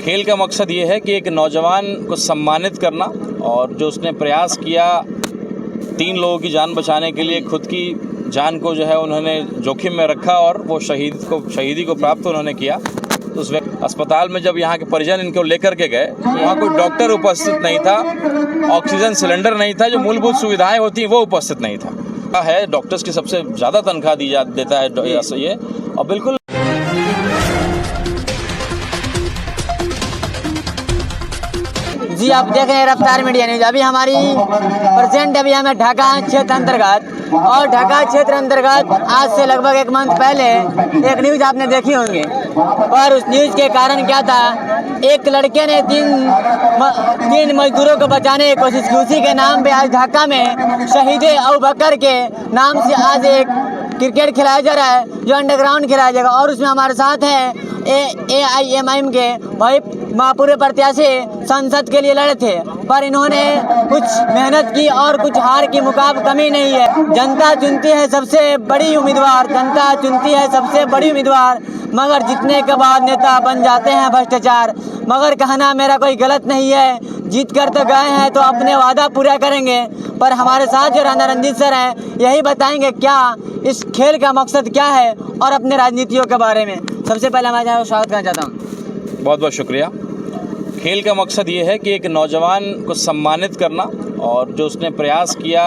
खेल का मकसद ये है कि एक नौजवान को सम्मानित करना, और जो उसने प्रयास किया 3 लोगों की जान बचाने के लिए, खुद की जान को जो है उन्होंने जोखिम में रखा और वो शहीदी को प्राप्त उन्होंने किया। तो उस अस्पताल में जब यहाँ के परिजन इनको लेकर के गए, वहाँ कोई डॉक्टर उपस्थित नहीं था, ऑक्सीजन सिलेंडर नहीं था, जो मूलभूत सुविधाएं होती हैं वो उपस्थित नहीं था। है डॉक्टर्स की सबसे ज़्यादा तनख्वाह देता है ये, और बिल्कुल जी आप देख रहे हैं रफ्तार मीडिया न्यूज। अभी हमारी प्रेजेंट अभी हमें ढाका क्षेत्र अंतर्गत, और ढाका क्षेत्र अंतर्गत आज से लगभग 1 मंथ पहले एक न्यूज आपने देखी होंगे, और उस न्यूज के कारण क्या था, एक लड़के ने 3 मजदूरों को बचाने की कोशिश की। उसी के नाम पे आज ढाका में शहीद अबू बकर के नाम से आज एक क्रिकेट खिलाया जा रहा है, जो अंडरग्राउंड खिलाया जाएगा। और उसमें हमारे साथ हैं AIMIM के भाई पूरे प्रत्याशी संसद के लिए लड़े थे, पर इन्होंने कुछ मेहनत की और कुछ हार की कमी नहीं है। जनता चुनती है सबसे बड़ी उम्मीदवार, जनता चुनती है सबसे बड़ी उम्मीदवार, मगर जीतने के बाद नेता बन जाते हैं भ्रष्टाचार। मगर कहना मेरा कोई गलत नहीं है, जीत कर तो गए हैं तो अपने वादा पूरा करेंगे। पर हमारे साथ जो राणा रंजीत सर हैं, यही बताएंगे क्या इस खेल का मकसद क्या है और अपने राजनीतियों के बारे में। सबसे पहले मैं स्वागत करना चाहता हूँ। बहुत बहुत शुक्रिया। खेल का मकसद ये है कि एक नौजवान को सम्मानित करना, और जो उसने प्रयास किया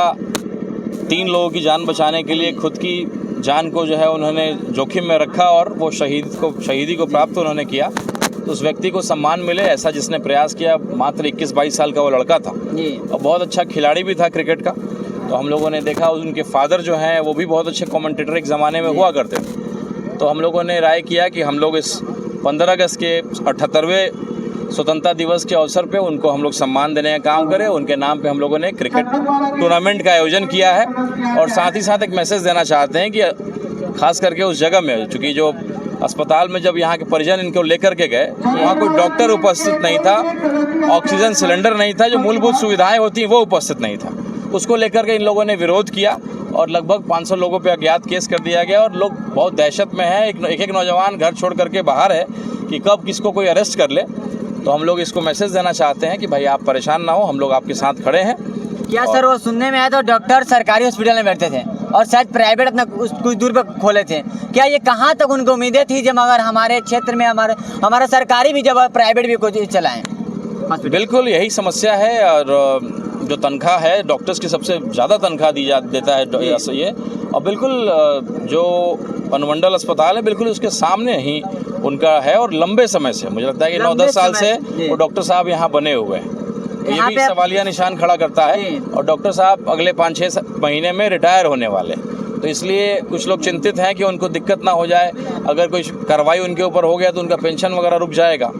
3 लोगों की जान बचाने के लिए, खुद की जान को जो है उन्होंने जोखिम में रखा और वो शहीदी को प्राप्त उन्होंने किया। तो उस व्यक्ति को सम्मान मिले, ऐसा जिसने प्रयास किया। मात्र 21-22 साल का वो लड़का था और बहुत अच्छा खिलाड़ी भी था क्रिकेट का। तो हम लोगों ने देखा, उनके फादर जो हैं वो भी बहुत अच्छे कमेंटेटर एक ज़माने में हुआ करते थे। तो हम लोगों ने राय किया कि हम लोग इस 15 अगस्त के 78वें स्वतंत्रता दिवस के अवसर पे उनको हम लोग सम्मान देने का काम करें। उनके नाम पे हम लोगों ने क्रिकेट टूर्नामेंट का आयोजन किया है, और साथ ही साथ एक मैसेज देना चाहते हैं कि खास करके उस जगह में, चूँकि जो अस्पताल में जब यहाँ के परिजन इनको लेकर के गए, वहाँ कोई डॉक्टर उपस्थित नहीं था, ऑक्सीजन सिलेंडर नहीं था, जो मूलभूत सुविधाएं होती हैं वो उपस्थित नहीं था। उसको लेकर के इन लोगों ने विरोध किया और लगभग 500 लोगों पे अज्ञात केस कर दिया गया, और लोग बहुत दहशत में हैं। एक नौजवान घर छोड़ करके बाहर है कि कब किसको कोई अरेस्ट कर ले। तो हम लोग इसको मैसेज देना चाहते हैं कि भाई आप परेशान ना हो, हम लोग आपके साथ खड़े हैं। क्या सर वो सुनने में आया तो डॉक्टर सरकारी हॉस्पिटल में बैठते थे और शायद प्राइवेट अपना कुछ दूर पर खोले थे, क्या ये कहाँ तक उनको उम्मीदें थी जब मगर हमारे क्षेत्र में हमारा सरकारी भी जब प्राइवेट भी कुछ चलाएं? बिल्कुल यही समस्या है, और जो तनख्वाह है डॉक्टर्स की सबसे ज़्यादा तनख्वाह देता है ये, और बिल्कुल जो अनुमंडल अस्पताल है बिल्कुल उसके सामने ही उनका है, और लंबे समय से, मुझे लगता है कि 9-10 साल से वो डॉक्टर साहब यहाँ बने हुए हैं। ये भी सवालिया निशान खड़ा करता है, और डॉक्टर साहब अगले 5-6 महीने में रिटायर होने वाले। तो इसलिए कुछ लोग चिंतित हैं कि उनको दिक्कत ना हो जाए, अगर कोई कार्रवाई उनके ऊपर हो गया तो उनका पेंशन वगैरह रुक जाएगा।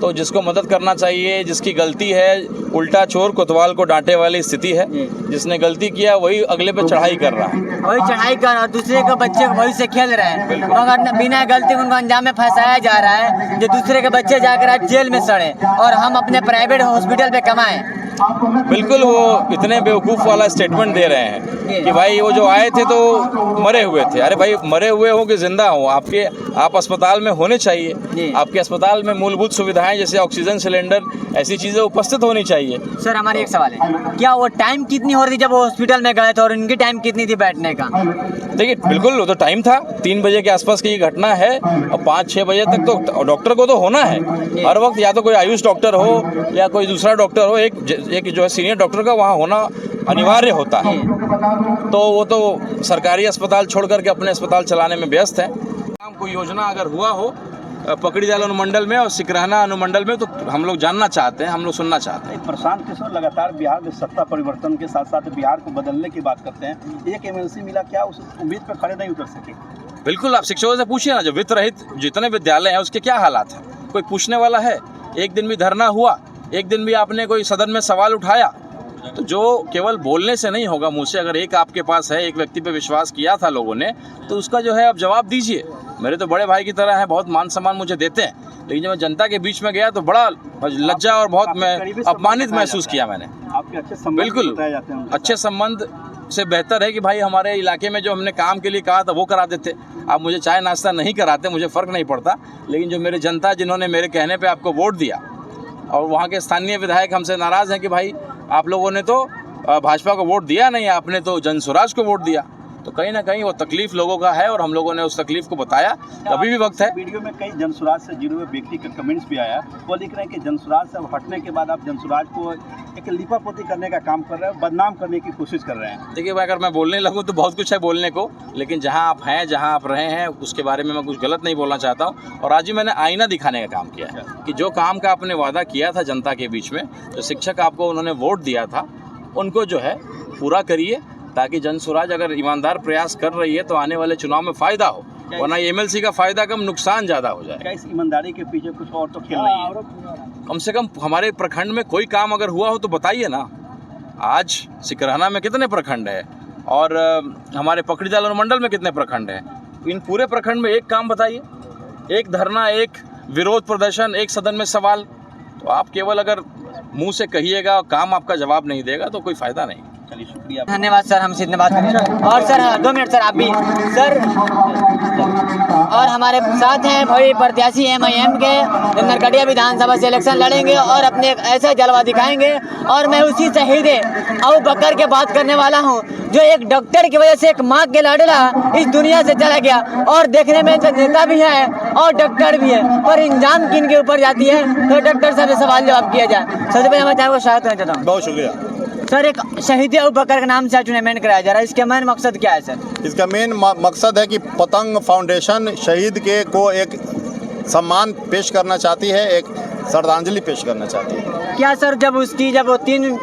तो जिसको मदद करना चाहिए, जिसकी गलती है, उल्टा चोर कोतवाल को डांटे वाली स्थिति है। जिसने गलती किया वही अगले पे चढ़ाई कर रहा है, वही चढ़ाई कर, और दूसरे के बच्चे को भविष्य खेल रहे हैं, मगर बिना गलती उनको अंजाम में फंसाया जा रहा है, जो दूसरे के बच्चे जाकर आज जेल में सड़े और हम अपने प्राइवेट हॉस्पिटल पे कमाएं। बिल्कुल वो इतने बेवकूफ़ वाला स्टेटमेंट दे रहे हैं कि भाई वो जो आए थे तो मरे हुए थे। अरे भाई मरे हुए हो कि जिंदा हो, आप अस्पताल में होने चाहिए। आपके अस्पताल में मूलभूत सुविधाएं जैसे ऑक्सीजन सिलेंडर, ऐसी चीज़ें उपस्थित होनी चाहिए। सर हमारी एक सवाल है, क्या वो टाइम कितनी हो रही थी जब वो हॉस्पिटल में गए थे, और उनकी टाइम कितनी थी बैठने का? देखिए बिल्कुल वो तो टाइम था, 3 बजे के आसपास की ये घटना है, और 5-6 बजे तक तो डॉक्टर को तो होना है हर वक्त, या तो कोई आयुष डॉक्टर हो या कोई दूसरा डॉक्टर हो, एक जो है सीनियर डॉक्टर का वहाँ होना अनिवार्य होता है। तो वो तो सरकारी अस्पताल छोड़ करके अपने अस्पताल चलाने में व्यस्त है। कोई योजना अगर हुआ हो पकड़ीदाल अनुमंडल में और सिकरहना अनुमंडल में, तो हम लोग जानना चाहते हैं, हम लोग सुनना चाहते हैं। प्रशांत किशोर लगातार बिहार में सत्ता परिवर्तन के साथ साथ बिहार को बदलने की बात करते हैं। एक MLC मिला, क्या उस उम्मीद पर खड़े नहीं उतर सके? बिल्कुल आप शिक्षकों से पूछिए ना, जो वित्त रहित जितने विद्यालय हैं उसके क्या हालात हैं, कोई पूछने वाला है? एक दिन भी धरना हुआ, एक दिन भी आपने कोई सदन में सवाल उठाया? तो जो केवल बोलने से नहीं होगा, मुँह से अगर एक आपके पास है, एक व्यक्ति पे विश्वास किया था लोगों ने, तो उसका जो है आप जवाब दीजिए। मेरे तो बड़े भाई की तरह है, बहुत मान सम्मान मुझे देते हैं, लेकिन जब मैं जनता के बीच में गया तो बड़ा लज्जा और बहुत मैं अपमानित महसूस किया मैंने। आपके अच्छे संबंध बिल्कुल अच्छे संबंध से बेहतर है कि भाई हमारे इलाके में जो हमने काम के लिए कहा था वो करा देते। आप मुझे चाय नाश्ता नहीं कराते, मुझे फ़र्क नहीं पड़ता, लेकिन जो मेरे जनता जिन्होंने मेरे कहने पे आपको वोट दिया और वहाँ के स्थानीय विधायक हमसे नाराज़ हैं कि भाई आप लोगों ने तो भाजपा को वोट दिया नहीं, आपने तो जनसुराज को वोट दिया। तो कहीं ना कहीं वो तकलीफ़ लोगों का है और हम लोगों ने उस तकलीफ़ को बताया। अभी भी वक्त है। वीडियो में कई जनसुराज से जुड़े हुए व्यक्ति के कमेंट्स भी आया, वो लिख रहे हैं कि जनसुराज से हटने के बाद आप जनसुराज को एक लिपापोती करने का काम कर रहे हैं, बदनाम करने की कोशिश कर रहे हैं। देखिए भाई, अगर मैं बोलने लगूँ तो बहुत कुछ है बोलने को, लेकिन जहाँ आप हैं, जहाँ आप रहे हैं, उसके बारे में मैं कुछ गलत नहीं बोलना चाहता हूँ। और आज ही मैंने आईना दिखाने का काम किया है कि जो काम का आपने वादा किया था जनता के बीच में, जो शिक्षक आपको उन्होंने वोट दिया था, उनको जो है पूरा करिए, ताकि जनसुराज अगर ईमानदार प्रयास कर रही है तो आने वाले चुनाव में फ़ायदा हो, वरना एमएलसी का फ़ायदा कम नुकसान ज़्यादा हो जाए। क्या इस ईमानदारी के पीछे कुछ और तो खेल नहीं है? कम से कम हमारे प्रखंड में कोई काम अगर हुआ हो तो बताइए ना। आज सिकरहना में कितने प्रखंड है और हमारे पकड़ीदाल और मंडल में कितने प्रखंड हैं? इन पूरे प्रखंड में एक काम बताइए, एक धरना, एक विरोध प्रदर्शन, एक सदन में सवाल। तो आप केवल अगर मुंह से कहिएगा और काम आपका जवाब नहीं देगा तो कोई फ़ायदा नहीं। चलिए, शुक्रिया। धन्यवाद सर, हमसे इतने बात करें। और सर 2 मिनट सर, आप भी सर। और हमारे साथ हैं भाई प्रत्याशी MIM के, नरकटिया विधानसभा से इलेक्शन लड़ेंगे और अपने एक ऐसा जलवा दिखाएंगे। और मैं उसी शहीद अबू बकर के बात करने वाला हूं, जो एक डॉक्टर की वजह से, एक माँ के लाडला इस दुनिया से चला गया। और देखने में तो नेता भी है और डॉक्टर भी है, पर इंजाम किन के ऊपर जाती है, तो डॉक्टर साहब से सवाल जवाब किया जाए। सबसे पहले मैं आपको स्वागत करना चाहता हूँ। बहुत शुक्रिया सर, एक शहीद अबू बकर के नाम से टूर्नामेंट कराया जा रहा है, इसका मेन मकसद क्या है सर? इसका मेन मकसद है कि पतंग फाउंडेशन शहीद के को एक सम्मान पेश करना चाहती है, एक श्रद्धांजलि पेश करना चाहती है। क्या सर, जब वो 3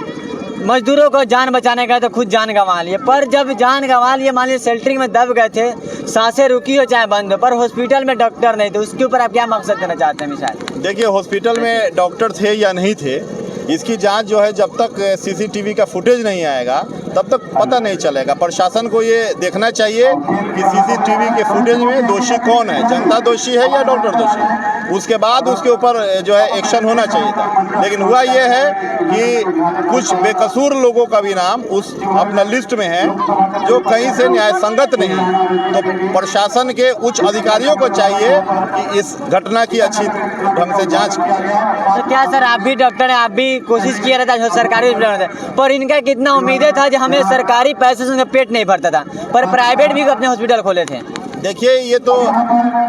मजदूरों को जान बचाने गए तो खुद जान गंवा लिए, पर जब जान गंवा लिए, मान लीजिए सेल्टरिंग में दब गए थे, सांसें रुकी हो चाहे बंद हो, पर हॉस्पिटल में डॉक्टर नहीं थे, उसके ऊपर आप क्या मकसद देना चाहते हैं? मिसाल देखिए, हॉस्पिटल में डॉक्टर थे या नहीं थे, इसकी जांच जो है जब तक CCTV का फुटेज नहीं आएगा तब तक पता नहीं चलेगा। प्रशासन को ये देखना चाहिए कि CCTV के फुटेज में दोषी कौन है, जनता दोषी है या डॉक्टर दोषी है, उसके बाद उसके ऊपर जो है एक्शन होना चाहिए था। लेकिन हुआ ये है कि कुछ बेकसूर लोगों का भी नाम उस अपना लिस्ट में है जो कहीं से न्याय संगत नहीं। तो प्रशासन के उच्च अधिकारियों को चाहिए कि इस घटना की अच्छी ढंग से जाँच की जाए। तो क्या सर, आप भी डॉक्टर हैं, आप भी कोशिश किया रहता है सरकारी हॉस्पिटल में, पर इनका कितना उम्मीदें था कि हमें सरकारी पैसे से उनका पेट नहीं भरता था, पर प्राइवेट भी अपने हॉस्पिटल खोले थे। देखिए, ये तो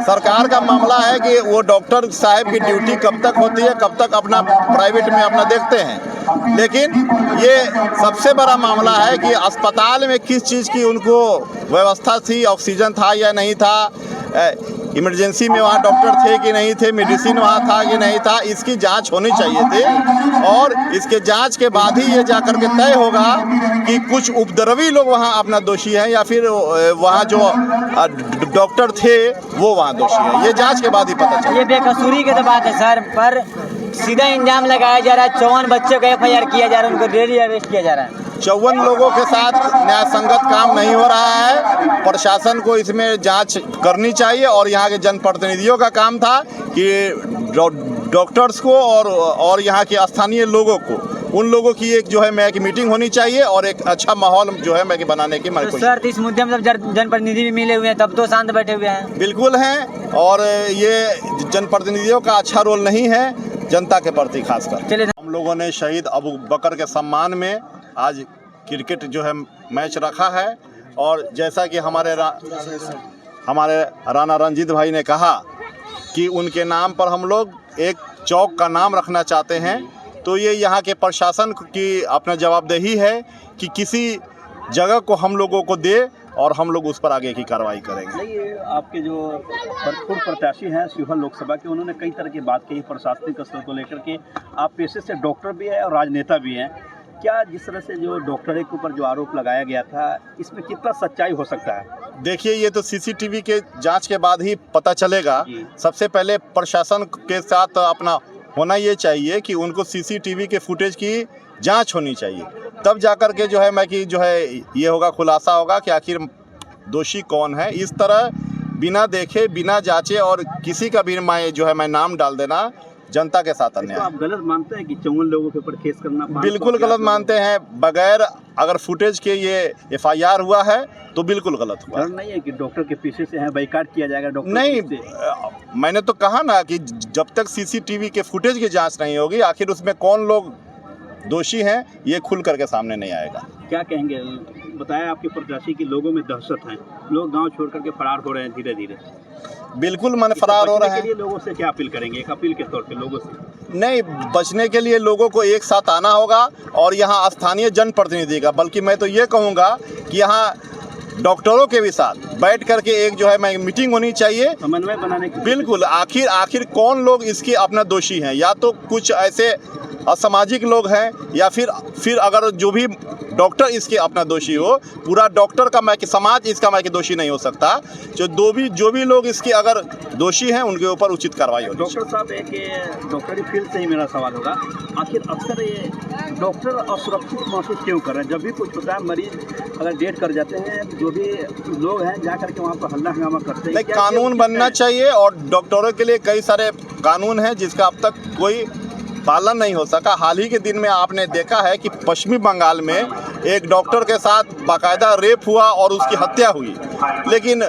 सरकार का मामला है कि वो डॉक्टर साहब की ड्यूटी कब तक होती है, कब तक अपना प्राइवेट में अपना देखते हैं। लेकिन ये सबसे बड़ा मामला है कि अस्पताल में किस चीज़ की उनको व्यवस्था थी, ऑक्सीजन था या नहीं था, इमरजेंसी में वहाँ डॉक्टर थे कि नहीं थे, मेडिसिन वहाँ था कि नहीं था, इसकी जांच होनी चाहिए थी। और इसके जांच के बाद ही ये जाकर के तय होगा कि कुछ उपद्रवी लोग वहाँ अपना दोषी हैं या फिर वहाँ जो डॉक्टर थे वो वहाँ दोषी है। ये जांच के बाद ही पता चलेगा। ये बेकसूरी की तो बात है सर, पर सीधा इंजाम लगाया जा रहा है। 54 बच्चों का FIR किया जा रहा है, उनको डेली अरेस्ट किया जा रहा है। 54 लोगों के साथ न्याय संगत काम नहीं हो रहा है। प्रशासन को इसमें जांच करनी चाहिए और यहाँ के जनप्रतिनिधियों का काम था कि डॉक्टर्स को और यहाँ के स्थानीय लोगों को, उन लोगों की एक जो है मैं एक मीटिंग होनी चाहिए और एक अच्छा माहौल जो है मैं कि बनाने की मैं तो सर, इस मुद्दे में जब जनप्रतिनिधि भी मिले हुए हैं तब तो शांत बैठे हुए हैं। बिल्कुल हैं, और ये जनप्रतिनिधियों का अच्छा रोल नहीं है जनता के प्रति खासकर। चलिए, हम लोगों ने शहीद अबू बकर के सम्मान में आज क्रिकेट जो है मैच रखा है, और जैसा कि हमारे राणा रंजीत भाई ने कहा कि उनके नाम पर हम लोग एक चौक का नाम रखना चाहते हैं, तो ये यहाँ के प्रशासन की अपना जवाबदेही है कि किसी जगह को हम लोगों को दे और हम लोग उस पर आगे की कार्रवाई करेंगे। नहीं, आपके जो भरपूर प्रत्याशी हैं शिवहर लोकसभा के, उन्होंने कई तरह की बात कही प्रशासनिक स्तर को लेकर के। आप पेशे से डॉक्टर भी हैं और राजनेता भी हैं, क्या जिस तरह से जो डॉक्टर के ऊपर जो आरोप लगाया गया था, इसमें कितना सच्चाई हो सकता है? देखिए, ये तो CCTV के जांच के बाद ही पता चलेगा। सबसे पहले प्रशासन के साथ अपना होना ये चाहिए कि उनको CCTV के फुटेज की जांच होनी चाहिए, तब जाकर के जो है मैं कि जो है ये होगा, खुलासा होगा कि आखिर दोषी कौन है। इस तरह बिना देखे, बिना जांचे और किसी का भी मैं नाम डाल देना जनता के साथ तो अन्याय। आप गलत मानते हैं कि 54 लोगों के ऊपर केस करना? बिल्कुल गलत मानते हैं। बगैर अगर फुटेज के ये FIR हुआ है तो बिल्कुल गलत हुआ। डर नहीं है कि डॉक्टर के पीछे से है बाइकाट किया जाएगा डॉक्टर? नहीं, मैंने तो कहा ना कि जब तक CCTV के फुटेज की जांच नहीं होगी, आखिर उसमें कौन लोग दोषी हैं ये खुल करके सामने नहीं आएगा। क्या कहेंगे? बताया आपके प्रत्याशी की लोगों में दहशत है, लोग गांव छोड़ करके फरार हो रहे हैं धीरे धीरे। बिल्कुल मन फरार हो रहे हैं। के लिए लोगों से क्या अपील करेंगे, एक अपील के तौर पे लोगों से? नहीं, बचने के लिए लोगों को एक साथ आना होगा और यहाँ स्थानीय जनप्रतिनिधि का, बल्कि मैं तो ये कहूँगा कि यहाँ डॉक्टरों के भी साथ बैठ करके एक जो है मीटिंग होनी चाहिए, समन्वय बनाने की। बिल्कुल। आखिर कौन लोग इसके अपना दोषी हैं? या तो कुछ ऐसे असामाजिक लोग हैं या फिर अगर जो भी डॉक्टर इसके अपना दोषी हो, पूरा डॉक्टर का समाज इसका दोषी नहीं हो सकता। जो भी लोग इसके अगर दोषी हैं उनके ऊपर उचित कार्रवाई होगी। डॉक्टर साहब, एक डॉक्टरी फील्ड से ही मेरा सवाल होगा, आखिर अक्सर ये डॉक्टर असुरक्षित महसूस क्यों कर रहे हैं? जब भी कुछ होता है, मरीज अगर डेट कर जाते हैं, जो भी लोग हैं जा करके वहाँ पर हल्ला हंगामा करते हैं। कानून बनना चाहिए और डॉक्टरों के लिए कई सारे कानून हैं जिसका अब तक कोई पालन नहीं हो सका। हाल ही के दिन में आपने देखा है कि पश्चिमी बंगाल में एक डॉक्टर के साथ बाकायदा रेप हुआ और उसकी हत्या हुई, लेकिन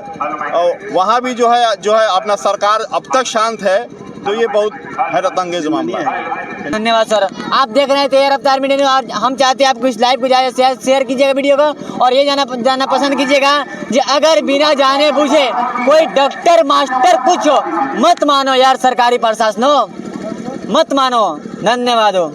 वहाँ भी जो है अपना सरकार अब तक शांत है। तो ये बहुत हैरतअंगेज मामला है। धन्यवाद सर। आप देख रहे थे रफ्तार मीडिया न्यूज़ और हम चाहते हैं आप कुछ लाइव को ज़्यादा शेयर कीजिएगा वीडियो को, और ये जानना पसंद कीजिएगा कि अगर बिना जाने बुझे कोई डॉक्टर मास्टर कुछ हो, मत मानो यार सरकारी प्रशासन हो, मत मानो। धन्यवाद हो।